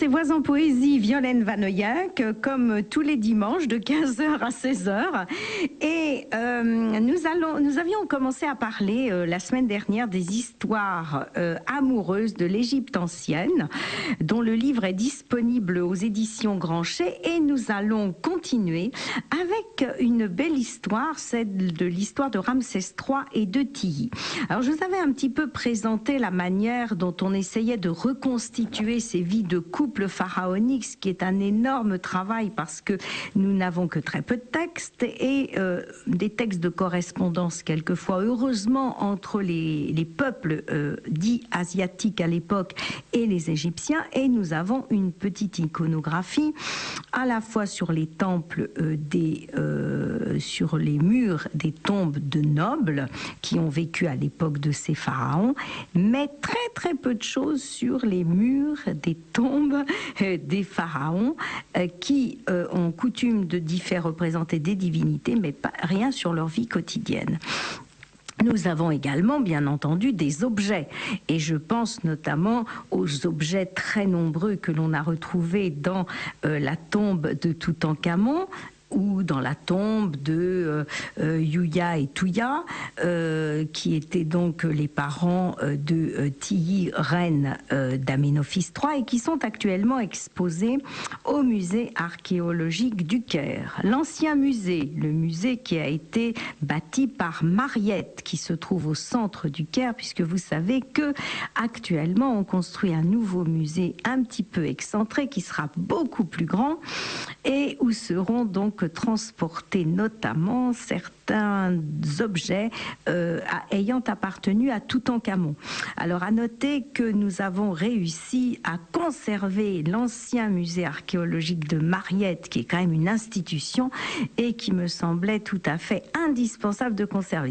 Voix en poésie, Violaine Vanoyac, comme tous les dimanches de 15h à 16h. Et nous avions commencé à parler la semaine dernière des histoires amoureuses de l'Égypte ancienne, dont le livre est disponible aux éditions Grancher. Et nous allons continuer avec une belle histoire, celle de l'histoire de Ramsès III et de Tilly. Alors je vous avais un petit peu présenté la manière dont on essayait de reconstituer ces vies de couple pharaonique, ce qui est un énorme travail parce que nous n'avons que très peu de textes et des textes de correspondance quelquefois, heureusement, entre les peuples dits asiatiques à l'époque et les Égyptiens. Et nous avons une petite iconographie à la fois sur les temples sur les murs des tombes de nobles qui ont vécu à l'époque de ces pharaons, mais très peu de choses sur les murs des tombes des pharaons qui ont coutume de faire représenter des divinités, mais pas rien sur leur vie quotidienne. Nous avons également, bien entendu, des objets. Et je pense notamment aux objets très nombreux que l'on a retrouvés dans la tombe de Toutankhamon, ou dans la tombe de Yuya et Touya, qui étaient donc les parents de Tilly, reine d'Aménophis III, et qui sont actuellement exposés au musée archéologique du Caire. L'ancien musée, le musée qui a été bâti par Mariette, qui se trouve au centre du Caire, puisque vous savez que actuellement on construit un nouveau musée un petit peu excentré, qui sera beaucoup plus grand, et où seront donc transporter notamment certains objets ayant appartenu à Toutankhamon. Alors à noter que nous avons réussi à conserver l'ancien musée archéologique de Mariette, qui est quand même une institution et qui me semblait tout à fait indispensable de conserver.